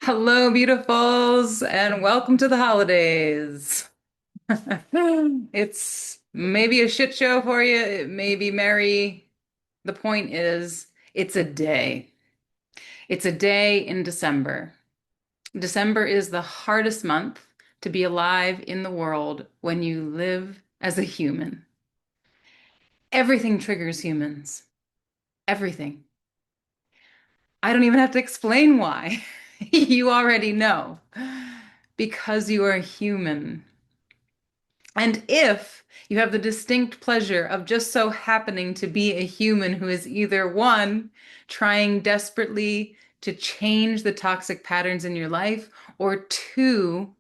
Hello, beautifuls, and welcome to the holidays. It's maybe a shit show for you. It may be merry. The point is, it's a day. It's a day in December. December is the hardest month to be alive in the world when you live as a human. Everything triggers humans. Everything. I don't even have to explain why. You already know. Because you are human. And if you have the distinct pleasure of just so happening to be a human who is either one, trying desperately to change the toxic patterns in your life, or two,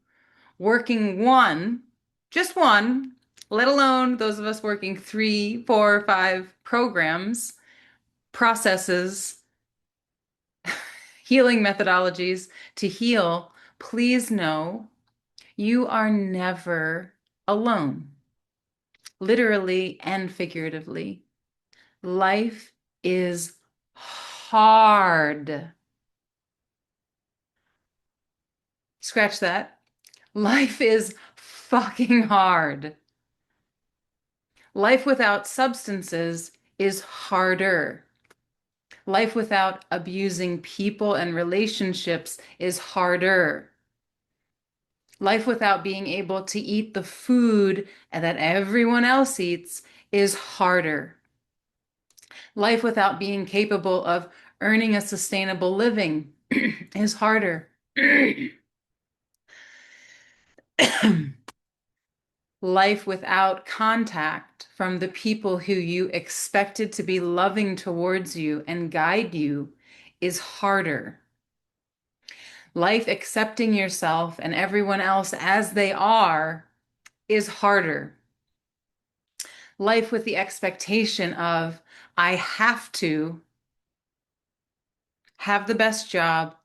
working one, just one, let alone those of us working three, four, five programs, processes, healing methodologies to heal, please know you are never alone, literally and figuratively. Life is hard. Scratch that. Life is fucking hard. Life without substances is harder. Life without abusing people and relationships is harder. Life without being able to eat the food that everyone else eats is harder. Life without being capable of earning a sustainable living is harder. Life without contact from the people who you expected to be loving towards you and guide you is harder. Life accepting yourself and everyone else as they are is harder. Life with the expectation of, I have to have the best job,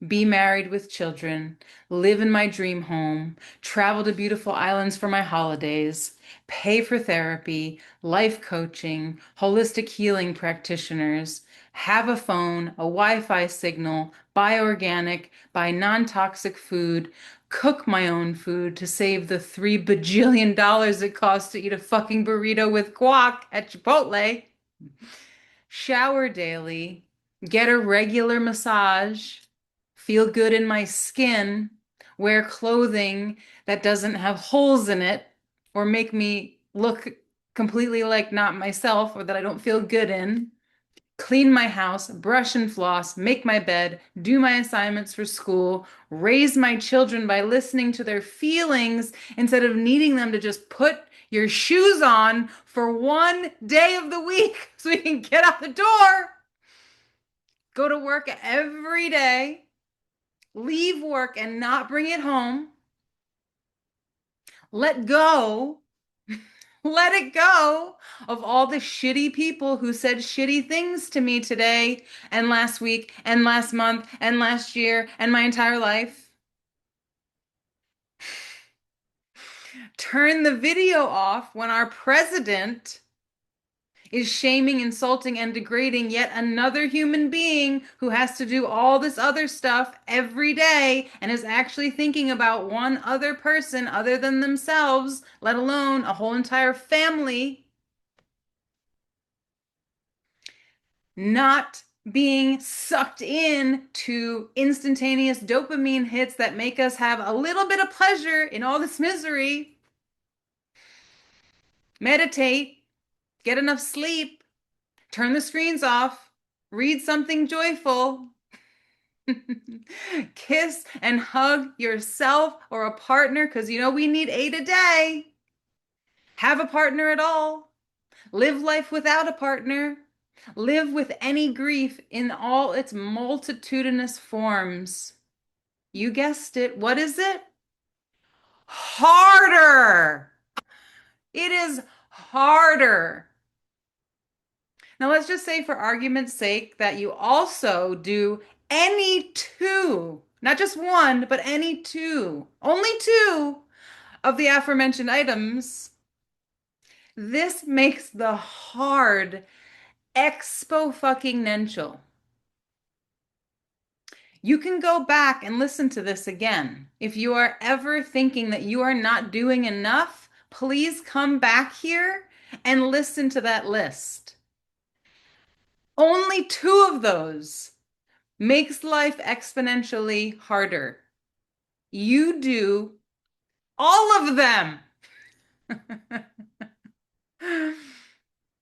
be married with children, live in my dream home, travel to beautiful islands for my holidays, pay for therapy, life coaching, holistic healing practitioners, have a phone, a Wi-Fi signal, buy organic, buy non-toxic food, cook my own food to save the $3 bajillion it costs to eat a fucking burrito with guac at Chipotle, shower daily, get a regular massage, feel good in my skin, wear clothing that doesn't have holes in it or make me look completely like not myself or that I don't feel good in, clean my house, brush and floss, make my bed, do my assignments for school, raise my children by listening to their feelings instead of needing them to just put your shoes on for one day of the week so we can get out the door, go to work every day, leave work and not bring it home, let go, let it go of all the shitty people who said shitty things to me today and last week and last month and last year and my entire life. Turn the video off when our president is shaming, insulting, and degrading yet another human being who has to do all this other stuff every day and is actually thinking about one other person other than themselves, let alone a whole entire family, not being sucked in to instantaneous dopamine hits that make us have a little bit of pleasure in all this misery. Meditate, get enough sleep, turn the screens off, read something joyful. Kiss and hug yourself or a partner because you know we need 8 a day. Have a partner at all. Live life without a partner. Live with any grief in all its multitudinous forms. You guessed it. What is it? Harder. It is harder. Now, let's just say, for argument's sake, that you also do any two, not just one, but any two, only two of the aforementioned items. This makes the hard expo fucking nential. You can go back and listen to this again. If you are ever thinking that you are not doing enough, please come back here and listen to that list. Only two of those makes life exponentially harder. You do all of them.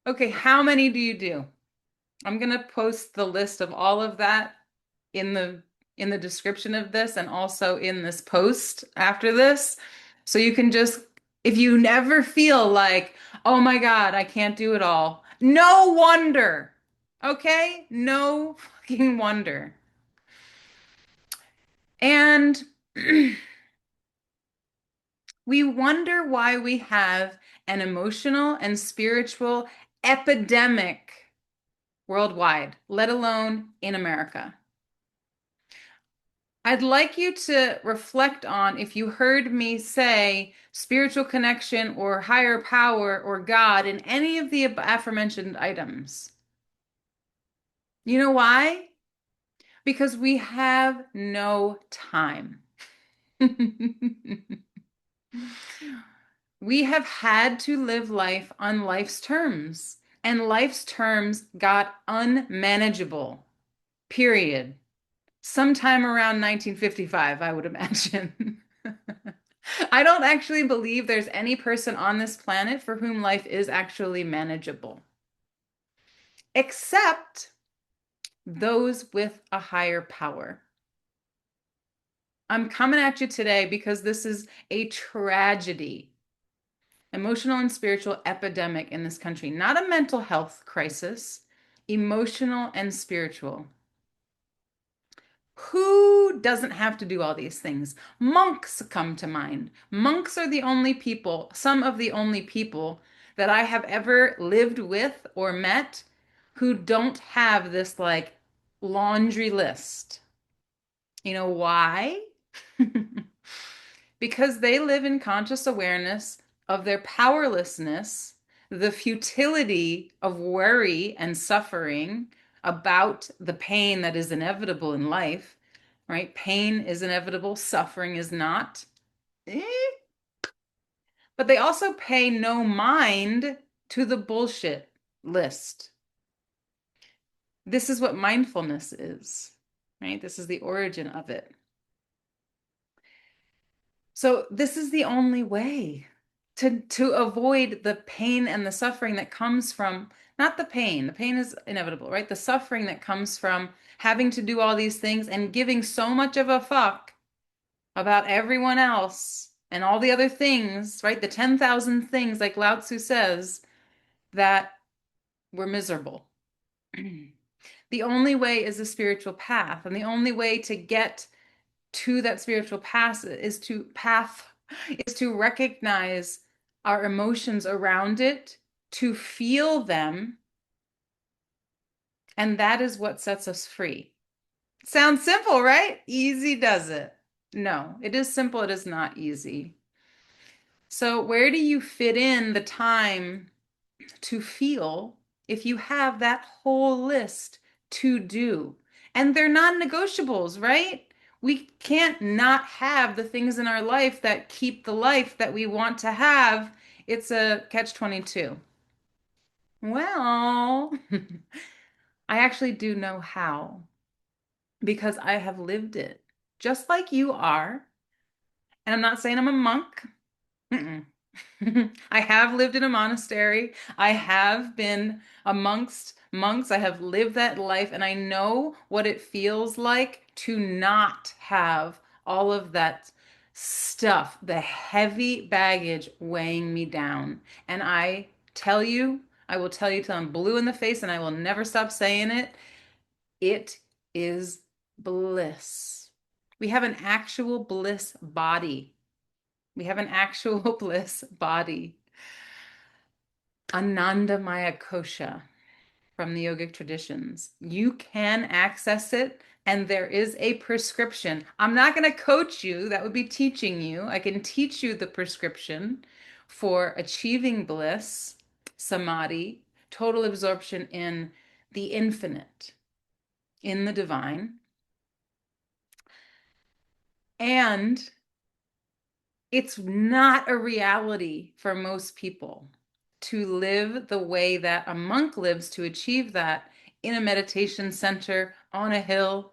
Okay, how many do you do? I'm gonna post the list of all of that in the description of this and also in this post after this. So you can just, if you never feel like, oh my God, I can't do it all. No wonder. Okay? No fucking wonder. And we wonder why we have an emotional and spiritual epidemic worldwide, let alone in America. I'd like you to reflect on if you heard me say spiritual connection or higher power or God in any of the aforementioned items. You know why? Because we have no time. We have had to live life on life's terms, and life's terms got unmanageable, period. Sometime around 1955, I would imagine. I don't actually believe there's any person on this planet for whom life is actually manageable, except those with a higher power. I'm coming at you today because this is a tragedy, emotional and spiritual epidemic in this country, not a mental health crisis, emotional and spiritual. Who doesn't have to do all these things? Monks come to mind. Monks are the only people, some of the only people that I have ever lived with or met who don't have this like laundry list. You know why? Because they live in conscious awareness of their powerlessness, the futility of worry and suffering about the pain that is inevitable in life, right? Pain is inevitable, suffering is not. Eh. But they also pay no mind to the bullshit list. This is what mindfulness is, right? This is the origin of it. So this is the only way to avoid the pain and the suffering that comes from not the pain is inevitable, right? The suffering that comes from having to do all these things and giving so much of a fuck about everyone else and all the other things, right? The 10,000 things, like Lao Tzu says, that we're miserable. The only way is a spiritual path, and the only way to get to that spiritual path is to recognize our emotions around it, to feel them, and that is what sets us free. Sounds simple, right? Easy does it. No, it is simple, it is not easy. So, where do you fit in the time to feel if you have that whole list to do? And they're non-negotiables, right? We can't not have the things in our life that keep the life that we want to have. It's a catch-22. Well, I actually do know how because I have lived it just like you are. And I'm not saying I'm a monk. Mm-mm. I have lived in a monastery. I have been amongst monks. I have lived that life, and I know what it feels like to not have all of that stuff, the heavy baggage weighing me down. And I tell you, I will tell you till I'm blue in the face, and I will never stop saying it. It is bliss. We have an actual bliss body. We have an actual bliss body. Ananda Maya Kosha from the yogic traditions. You can access it, and there is a prescription. I'm not going to coach you, that would be teaching you. I can teach you the prescription for achieving bliss, samadhi, total absorption in the infinite, in the divine. And it's not a reality for most people to live the way that a monk lives to achieve that in a meditation center on a hill.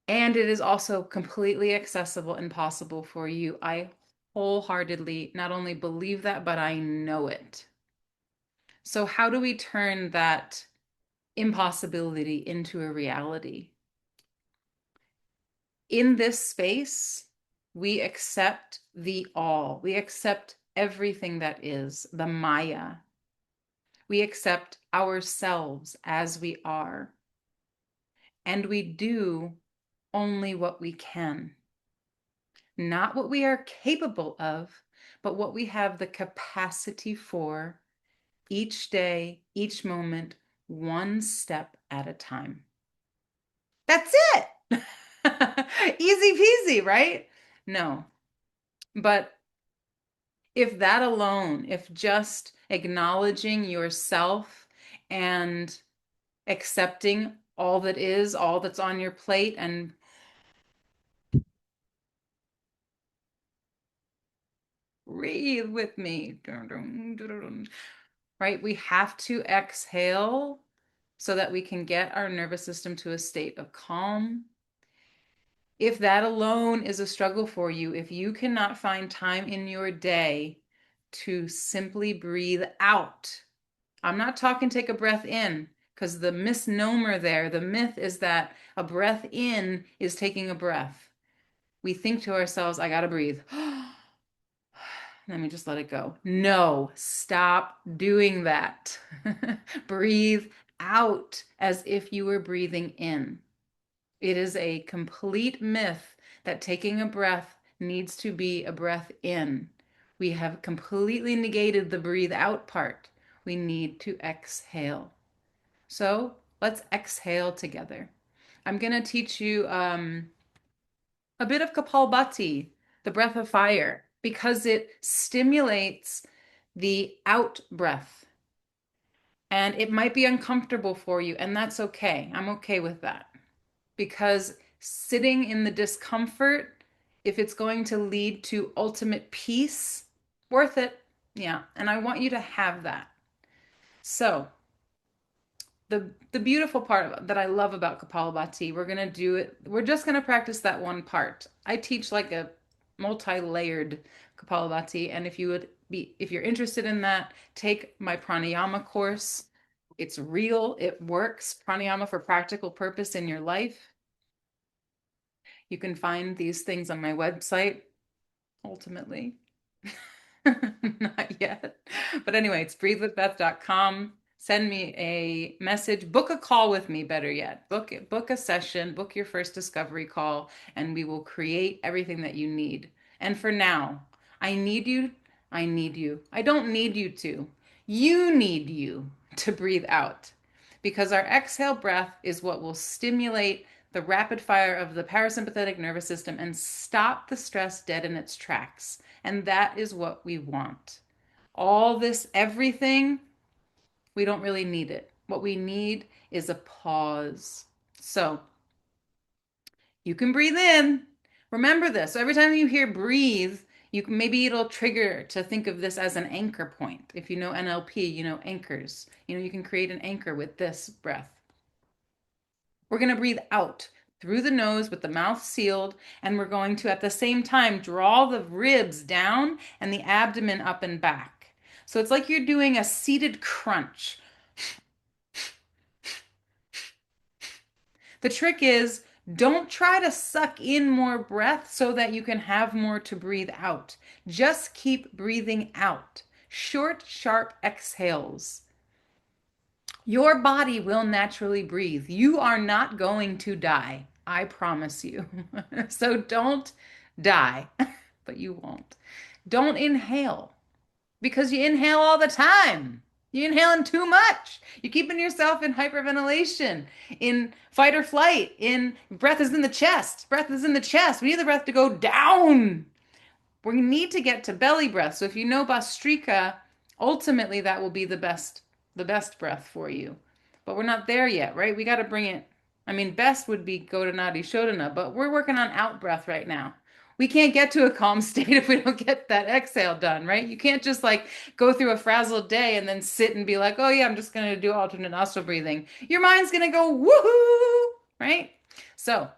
And it is also completely accessible and possible for you. I wholeheartedly not only believe that, but I know it. So, how do we turn that impossibility into a reality? In this space, we accept the all, we accept everything that is the Maya, we accept ourselves as we are, and we do only what we can. Not what we are capable of, but what we have the capacity for each day, each moment, one step at a time. That's it. Easy peasy, right? No. But if that alone, if just acknowledging yourself and accepting all that is, all that's on your plate, and breathe with me, right? We have to exhale so that we can get our nervous system to a state of calm. If that alone is a struggle for you, if you cannot find time in your day to simply breathe out, I'm not talking take a breath in, because the misnomer there, the myth is that a breath in is taking a breath. We think to ourselves, I gotta breathe. Let me just let it go. No, stop doing that. Breathe out as if you were breathing in. It is a complete myth that taking a breath needs to be a breath in. We have completely negated the breathe out part. We need to exhale. So let's exhale together. I'm going to teach you a bit of Kapalbhati, the breath of fire, because it stimulates the out breath. And it might be uncomfortable for you, and that's okay. I'm okay with that. Because sitting in the discomfort, if it's going to lead to ultimate peace, worth it. Yeah. And I want you to have that. So, the beautiful part that I love about Kapalabhati, we're going to do it. We're just going to practice that one part. I teach like a multi-layered Kapalabhati, and if you're interested in that, take my Pranayama course. It's real, it works. Pranayama for practical purpose in your life. You can find these things on my website, ultimately. Not yet. But anyway, it's breathewithbeth.com. Send me a message, book a call with me, better yet. Book a session, book your first discovery call, and we will create everything that you need. And for now, I need you. I need you. I don't need you to. You need you to breathe out because our exhale breath is what will stimulate the rapid fire of the parasympathetic nervous system and stop the stress dead in its tracks. And that is what we want. All this, everything, we don't really need it. What we need is a pause. So you can breathe in. Remember this. So every time you hear breathe, maybe it'll trigger to think of this as an anchor point. If you know NLP, you know anchors. You can create an anchor with this breath. We're going to breathe out through the nose with the mouth sealed, and we're going to, at the same time, draw the ribs down and the abdomen up and back. So it's like you're doing a seated crunch. The trick is don't try to suck in more breath so that you can have more to breathe out. Just keep breathing out. Short, sharp exhales. Your body will naturally breathe. You are not going to die. I promise you. So don't die, but you won't. Don't inhale because you inhale all the time. You're inhaling too much. You're keeping yourself in hyperventilation, in fight or flight, in breath is in the chest. Breath is in the chest. We need the breath to go down. We need to get to belly breath. So if you know Bastrika, ultimately that will be the best breath for you. But we're not there yet, right? We got to bring it. I mean, best would be Godanadi Shodana, but we're working on out breath right now. We can't get to a calm state if we don't get that exhale done, right? You can't just like go through a frazzled day and then sit and be like, oh yeah, I'm just going to do alternate nostril breathing. Your mind's going to go woohoo, right? So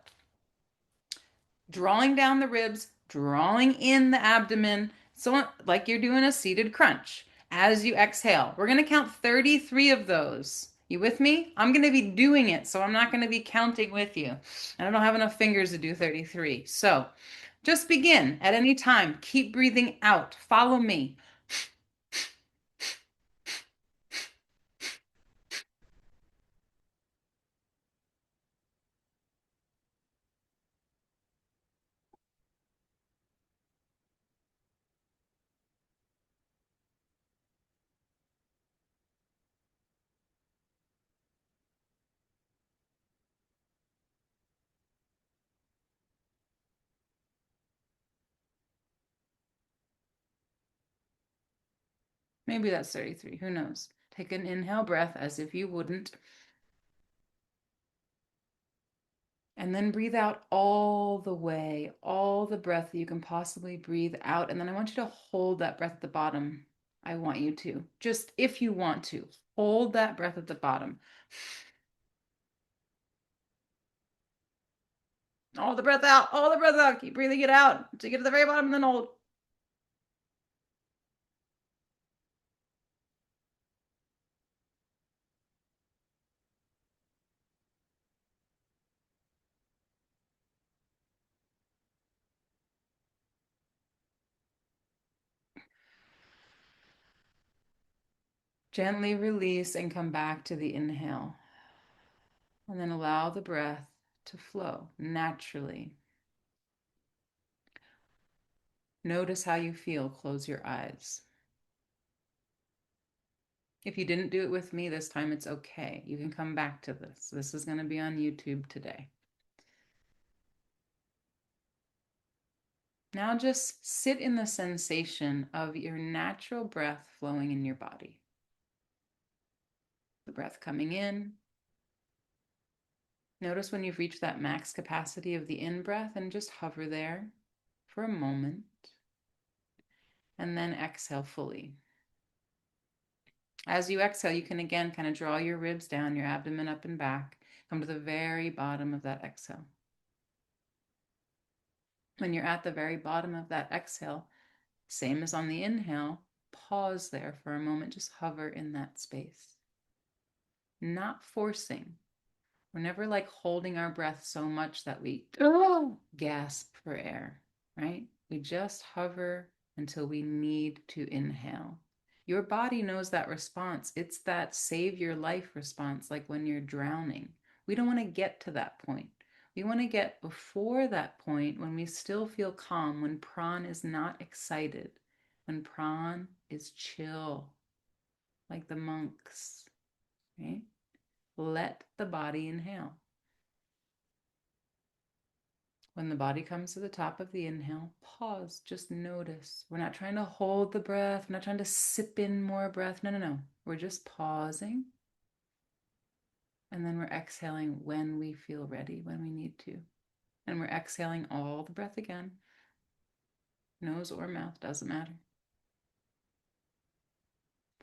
drawing down the ribs, drawing in the abdomen, so like you're doing a seated crunch. As you exhale, we're going to count 33 of those. You with me? I'm going to be doing it, so I'm not going to be counting with you. And I don't have enough fingers to do 33. So just begin at any time. Keep breathing out. Follow me. Maybe that's 33. Who knows? Take an inhale breath as if you wouldn't. And then breathe out all the way, all the breath that you can possibly breathe out. And then I want you to hold that breath at the bottom. I want you to, just if you want to, hold that breath at the bottom. All the breath out, all the breath out. Keep breathing it out until you get to the very bottom and then hold. Gently release and come back to the inhale. And then allow the breath to flow naturally. Notice how you feel. Close your eyes. If you didn't do it with me this time, it's okay. You can come back to this. This is going to be on YouTube today. Now just sit in the sensation of your natural breath flowing in your body. The breath coming in. Notice when you've reached that max capacity of the in-breath and just hover there for a moment. And then exhale fully. As you exhale, you can again kind of draw your ribs down, your abdomen up and back. Come to the very bottom of that exhale. When you're at the very bottom of that exhale, same as on the inhale, pause there for a moment, just hover in that space. Not forcing. We're never like holding our breath so much that we gasp for air, right? We just hover until we need to inhale. Your body knows that response. It's that save your life response, like when you're drowning. We don't want to get to that point. We want to get before that point when we still feel calm, when pran is not excited, when pran is chill, like the monks, right? Let the body inhale. When the body comes to the top of the inhale, pause, just notice. We're not trying to hold the breath. We're not trying to sip in more breath. No, no, no. We're just pausing. And then we're exhaling when we feel ready, when we need to. And we're exhaling all the breath again. Nose or mouth, doesn't matter.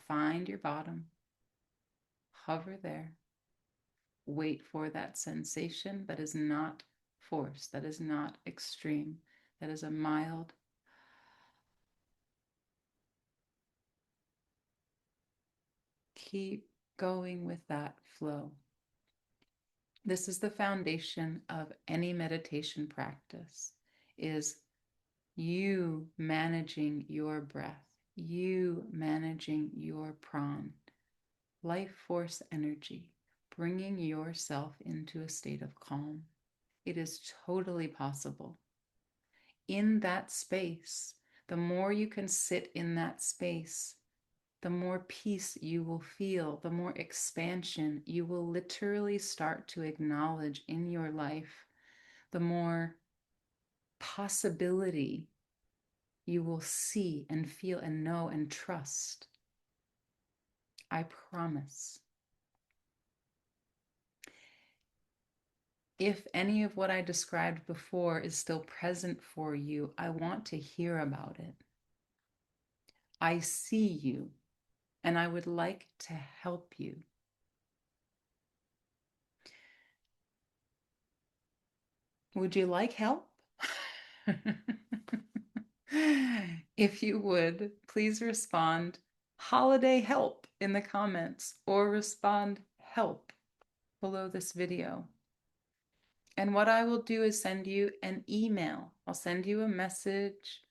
Find your bottom. Hover there. Wait for that sensation that is not forced, that is not extreme, that is a mild. Keep going with that flow. This is the foundation of any meditation practice, is you managing your breath, you managing your pran, life force energy, bringing yourself into a state of calm. It is totally possible. In that space, the more you can sit in that space, the more peace you will feel, the more expansion you will literally start to acknowledge in your life, the more possibility you will see and feel and know and trust. I promise. If any of what I described before is still present for you, I want to hear about it. I see you, and I would like to help you. Would you like help? If you would, please respond holiday help in the comments or respond help below this video. And what I will do is send you an email. I'll send you a message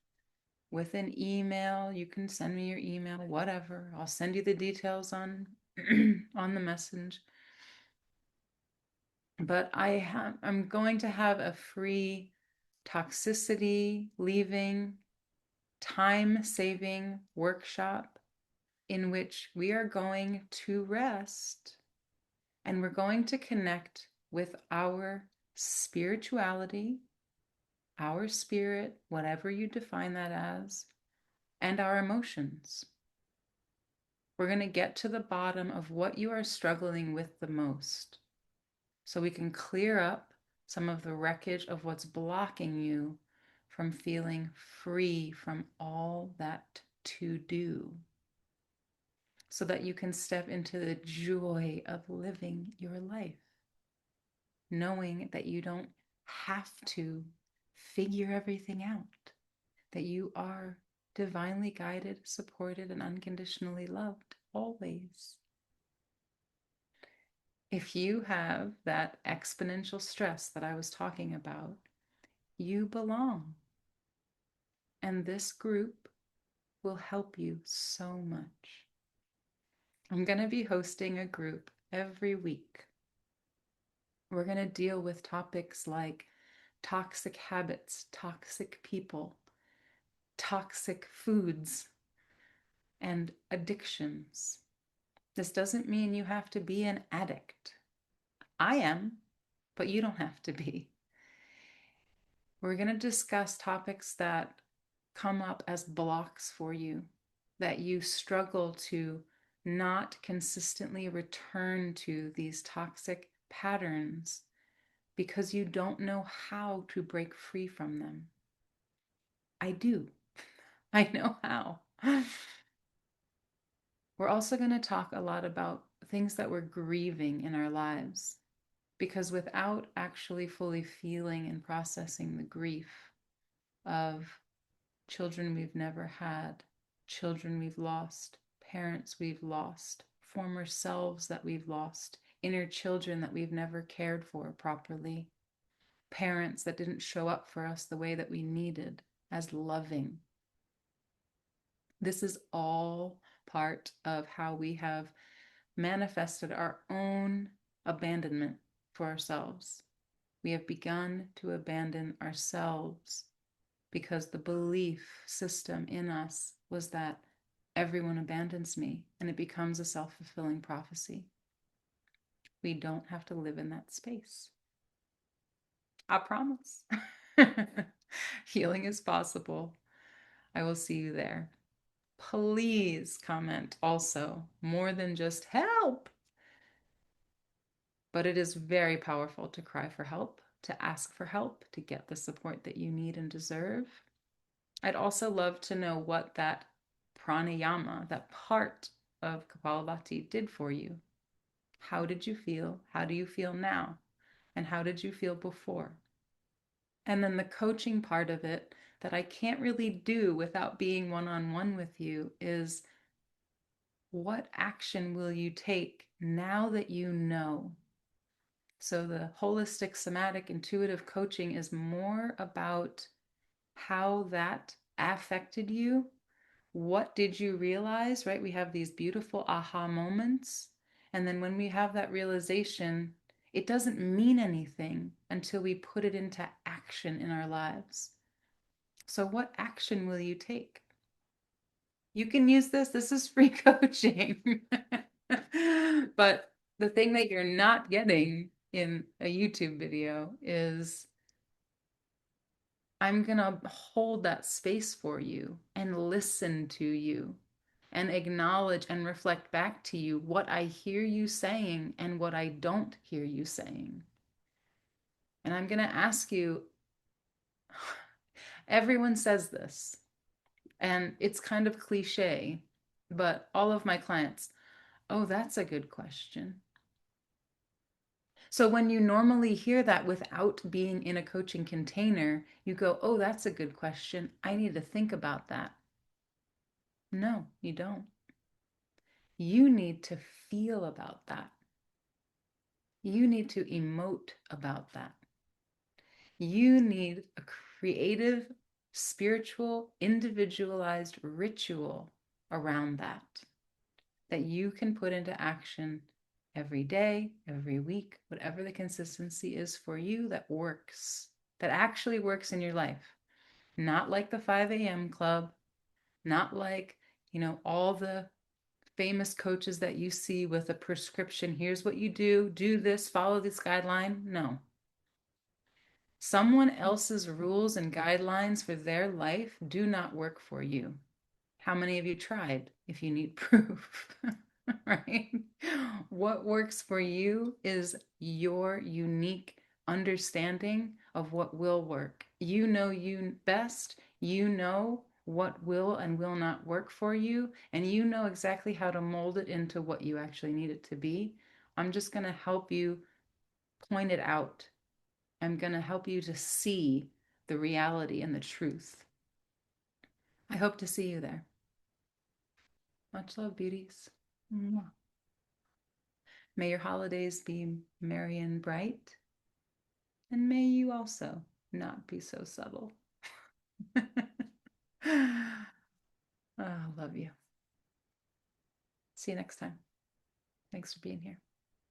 with an email. You can send me your email, whatever. I'll send you the details on on the message. But I'm going to have a free toxicity leaving time saving workshop in which we are going to rest and we're going to connect with our spirituality, our spirit, whatever you define that as, and our emotions. We're going to get to the bottom of what you are struggling with the most so we can clear up some of the wreckage of what's blocking you from feeling free from all that to do so that you can step into the joy of living your life, knowing that you don't have to figure everything out, that you are divinely guided, supported, and unconditionally loved always. If you have that exponential stress that I was talking about, you belong. And this group will help you so much. I'm going to be hosting a group every week. We're going to deal with topics like toxic habits, toxic people, toxic foods, and addictions. This doesn't mean you have to be an addict. I am, but you don't have to be. We're going to discuss topics that come up as blocks for you, that you struggle to not consistently return to these toxic patterns because you don't know how to break free from them. I do. I know how. We're also going to talk a lot about things that we're grieving in our lives because without actually fully feeling and processing the grief of children we've never had, children we've lost, parents we've lost, former selves that we've lost, inner children that we've never cared for properly, parents that didn't show up for us the way that we needed as loving. This is all part of how we have manifested our own abandonment for ourselves. We have begun to abandon ourselves because the belief system in us was that everyone abandons me and it becomes a self-fulfilling prophecy. We don't have to live in that space. I promise. Healing is possible. I will see you there. Please comment also more than just help. But it is very powerful to cry for help, to ask for help, to get the support that you need and deserve. I'd also love to know what that pranayama, that part of Kapalabhati, did for you. How did you feel? How do you feel now? And how did you feel before? And then the coaching part of it that I can't really do without being one-on-one with you is what action will you take now that you know? So the holistic, somatic, intuitive coaching is more about how that affected you. What did you realize, right? We have these beautiful aha moments. And then when we have that realization, it doesn't mean anything until we put it into action in our lives. So what action will you take? You can use this. This is free coaching. But the thing that you're not getting in a YouTube video is I'm going to hold that space for you and listen to you and acknowledge and reflect back to you what I hear you saying and what I don't hear you saying. And I'm going to ask you, everyone says this, and it's kind of cliche, but all of my clients, oh, that's a good question. So when you normally hear that without being in a coaching container, you go, oh, that's a good question. I need to think about that. No, you don't. You need to feel about that. You need to emote about that. You need a creative, spiritual, individualized ritual around that you can put into action every day, every week, whatever the consistency is for you that works, that actually works in your life. Not like the 5 a.m. club, not like, all the famous coaches that you see with a prescription. Here's what you do this, follow this guideline. No. Someone else's rules and guidelines for their life do not work for you. How many of you tried if you need proof? Right? What works for you is your unique understanding of what will work. You know you best. You know what will and will not work for you, and you know exactly how to mold it into what you actually need it to be. I'm just going to help you point it out. I'm going to help you to see the reality and the truth. I hope to see you there. Much love, beauties. Mwah. May your holidays be merry and bright, and may you also not be so subtle. Oh, love you. See you next time. Thanks for being here.